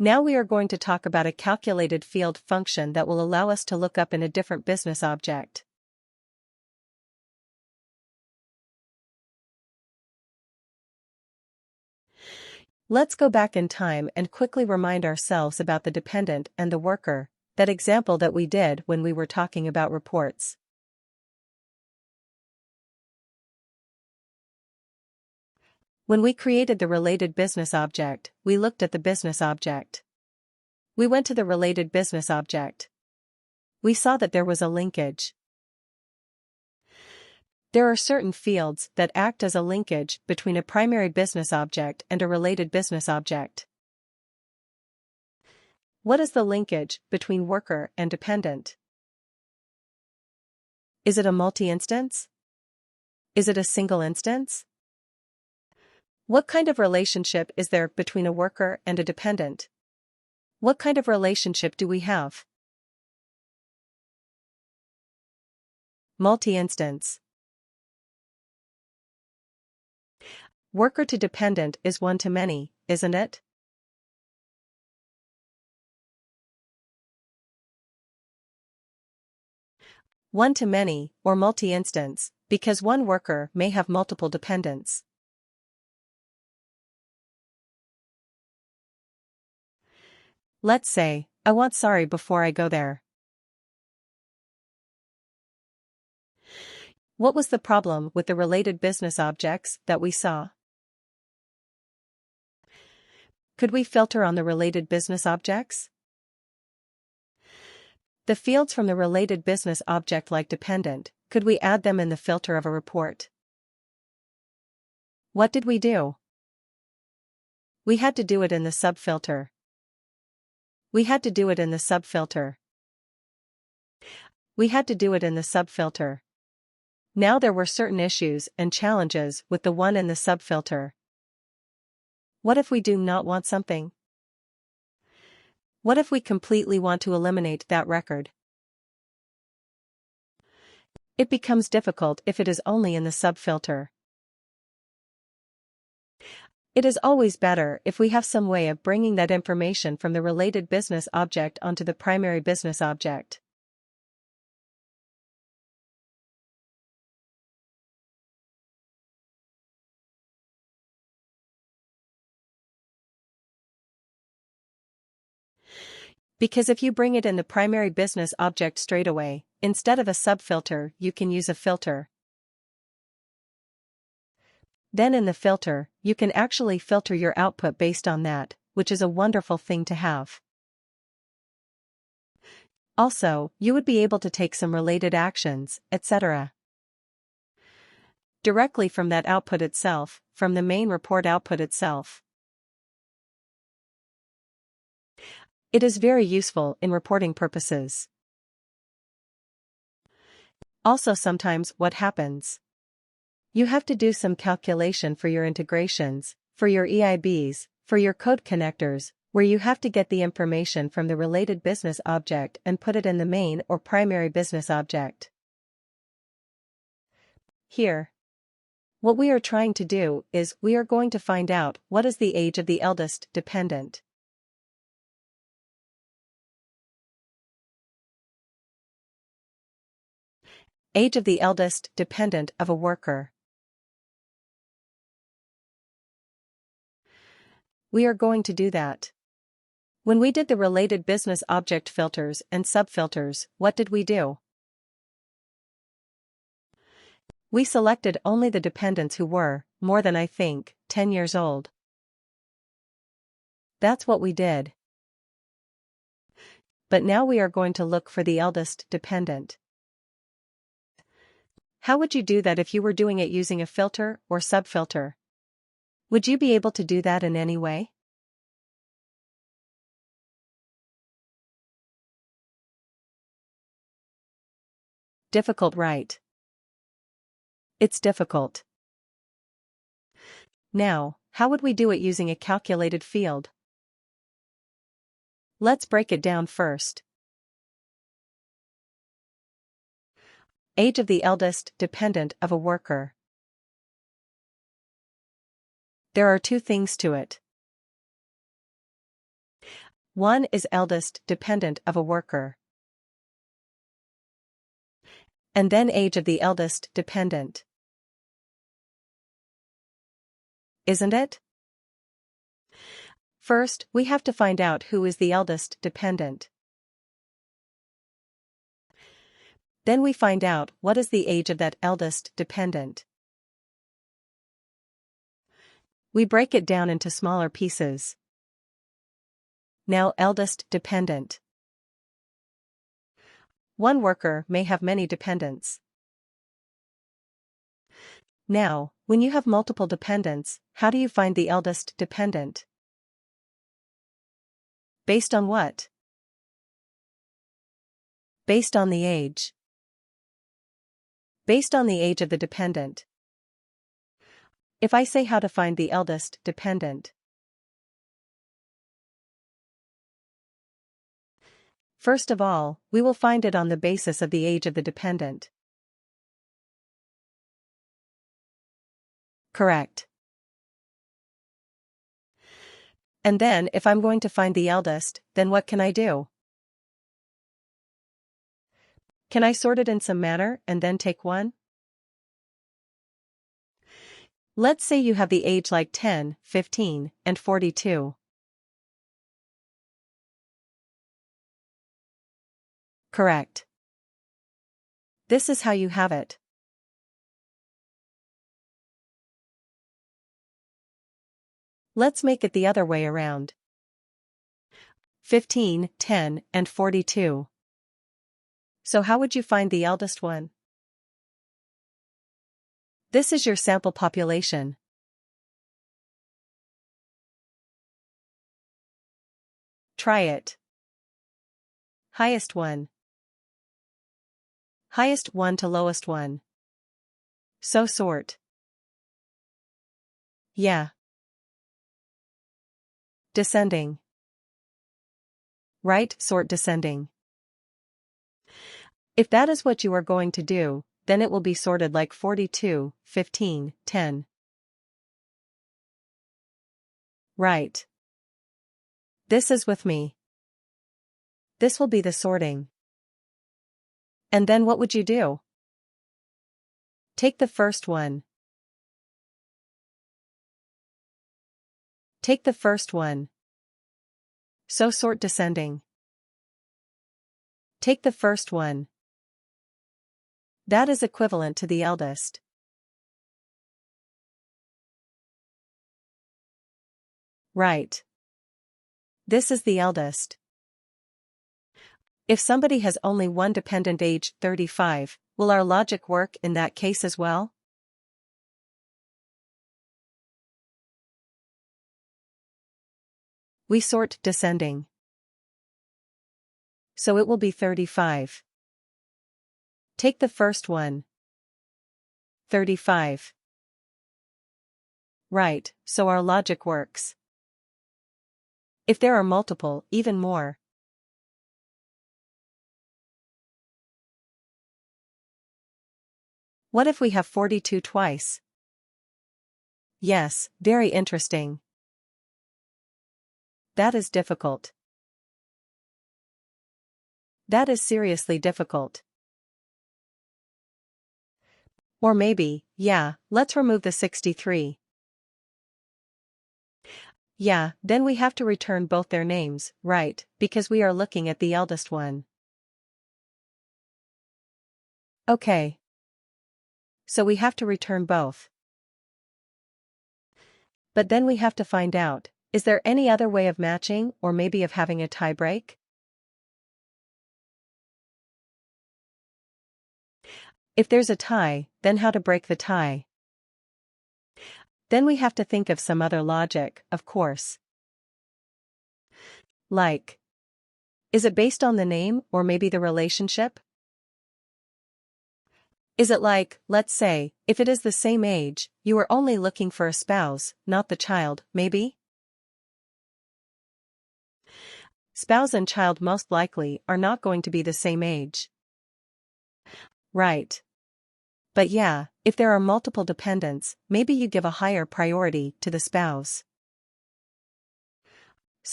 Now we are going to talk about a calculated field function that will allow us to look up in a different business object. Let's go back in time and quickly remind ourselves about the dependent and the worker, that example that we did when we were talking about reports. When we created the related business object, we looked at the business object. We went to the related business object. We saw that there was a linkage. There are certain fields that act as a linkage between a primary business object and a related business object. What is the linkage between worker and dependent? Is it a multi-instance? Is it a single instance? What kind of relationship is there between a worker and a dependent? What kind of relationship do we have? Multi-instance. Worker to dependent is one to many, isn't it? One to many, or multi-instance, because one worker may have multiple dependents. Let's say, I want sorry before I go there. What was the problem with the related business objects that we saw? Could we filter on the related business objects? The fields from the related business object like dependent, could we add them in the filter of a report? What did we do? We had to do it in the subfilter. We had to do it in the subfilter. We had to do it in the subfilter. Now there were certain issues and challenges with the one in the subfilter. What if we do not want something? What if we completely want to eliminate that record? It becomes difficult if it is only in the subfilter. It is always better if we have some way of bringing that information from the related business object onto the primary business object. Because if you bring it in the primary business object straight away, instead of a subfilter, you can use a filter. Then in the filter, you can actually filter your output based on that, which is a wonderful thing to have. Also, you would be able to take some related actions, etc. directly from that output itself, from the main report output itself. It is very useful in reporting purposes. Also sometimes what happens? You have to do some calculation for your integrations, for your EIBs, for your code connectors, where you have to get the information from the related business object and put it in the main or primary business object. Here, what we are trying to do is we are going to find out what is the age of the eldest dependent. Age of the eldest dependent of a worker. We are going to do that. When we did the related business object filters and subfilters, what did we do? We selected only the dependents who were, more than 10 years old. That's what we did. But now we are going to look for the eldest dependent. How would you do that if you were doing it using a filter or subfilter? Would you be able to do that in any way? Difficult, right? It's difficult. Now, how would we do it using a calculated field? Let's break it down first. Age of the eldest dependent of a worker. There are two things to it. 1 is eldest dependent of a worker. And then age of the eldest dependent. Isn't it? First, we have to find out who is the eldest dependent. Then we find out what is the age of that eldest dependent. We break it down into smaller pieces. Now, eldest dependent. One worker may have many dependents. Now, when you have multiple dependents, how do you find the eldest dependent? Based on what? Based on the age. Based on the age of the dependent. If I say how to find the eldest dependent. First of all, we will find it on the basis of the age of the dependent. Correct. And then if I'm going to find the eldest, then what can I do? Can I sort it in some manner and then take one? Let's say you have the age like 10, 15, and 42. Correct. This is how you have it. Let's make it the other way around. 15, 10, and 42. So how would you find the eldest one? This is your sample population. Try it. Highest one. Highest one to lowest one. So sort. Yeah. Descending. Right, sort descending. If that is what you are going to do, then it will be sorted like 42, 15, 10. Right. This is with me. This will be the sorting. And then what would you do? Take the first one. Take the first one. So sort descending. Take the first one. That is equivalent to the eldest. Right. This is the eldest. If somebody has only one dependent age 35, will our logic work in that case as well? We sort descending. So it will be 35. Take the first one. 35. Right, so our logic works. If there are multiple, even more. What if we have 42 twice? Yes, very interesting. That is difficult. That is seriously difficult. Or maybe, yeah, let's remove the 63. Yeah, then we have to return both their names, right, because we are looking at the eldest one. Okay. So we have to return both. But then we have to find out, is there any other way of matching or maybe of having a tie break? If there's a tie, then how to break the tie? Then we have to think of some other logic, of course. Like, is it based on the name or maybe the relationship? Is it like, let's say, if it is the same age, you are only looking for a spouse, not the child, maybe? Spouse and child most likely are not going to be the same age. Right. But yeah, if there are multiple dependents, maybe you give a higher priority to the spouse.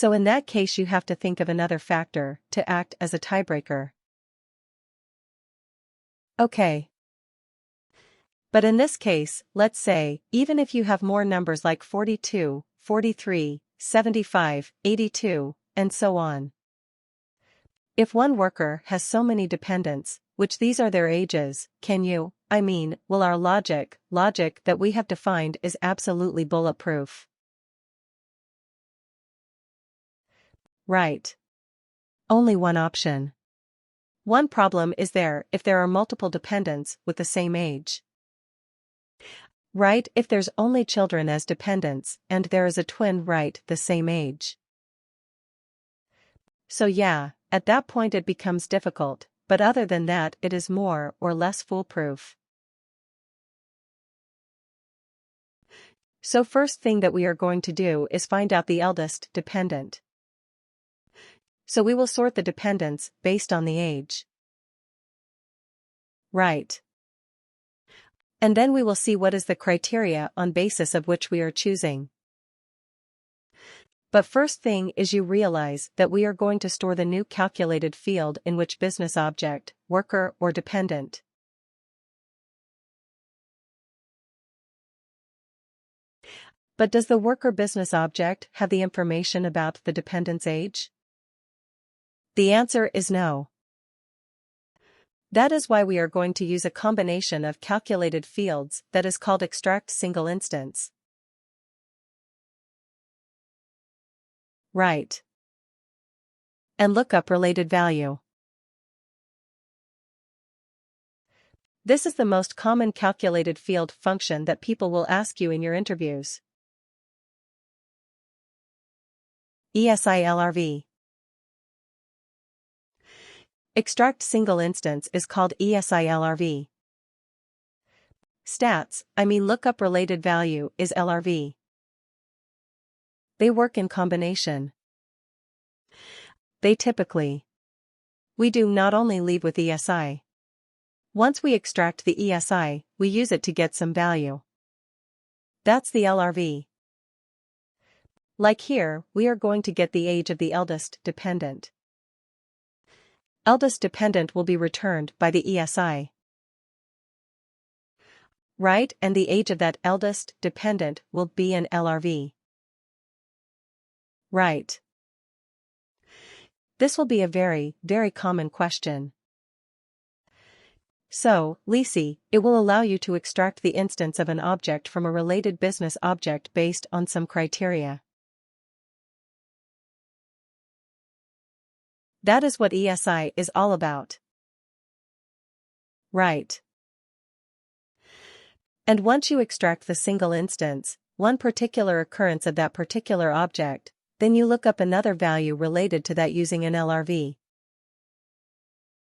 So in that case you have to think of another factor to act as a tiebreaker. Okay. But in this case, let's say, even if you have more numbers like 42, 43, 75, 82, and so on. If one worker has so many dependents, which these are their ages, will our logic that we have defined is absolutely bulletproof. Right. Only one option. One problem is if there are multiple dependents with the same age. Right, if there's only children as dependents, and there is a twin the same age. So yeah, at that point it becomes difficult, but other than that it is more or less foolproof. So first thing that we are going to do is find out the eldest dependent. So we will sort the dependents based on the age. Right. And then we will see what is the criteria on basis of which we are choosing. But first thing is you realize that we are going to store the new calculated field in which business object, worker or dependent. But does the worker business object have the information about the dependent's age? The answer is no. That is why we are going to use a combination of calculated fields that is called extract single instance. Right. And look up related value. This is the most common calculated field function that people will ask you in your interviews. ESILRV. Extract single instance is called ESILRV. Lookup related value is LRV. They work in combination. They typically. We do not only leave with ESI. Once we extract the ESI, we use it to get some value. That's the LRV. Like here, we are going to get the age of the eldest dependent. Eldest dependent will be returned by the ESI. Right, and the age of that eldest dependent will be an LRV. Right. This will be a very, very common question. So, Lisi, it will allow you to extract the instance of an object from a related business object based on some criteria. That is what ESI is all about. Right. And once you extract the single instance, one particular occurrence of that particular object, then you look up another value related to that using an LRV.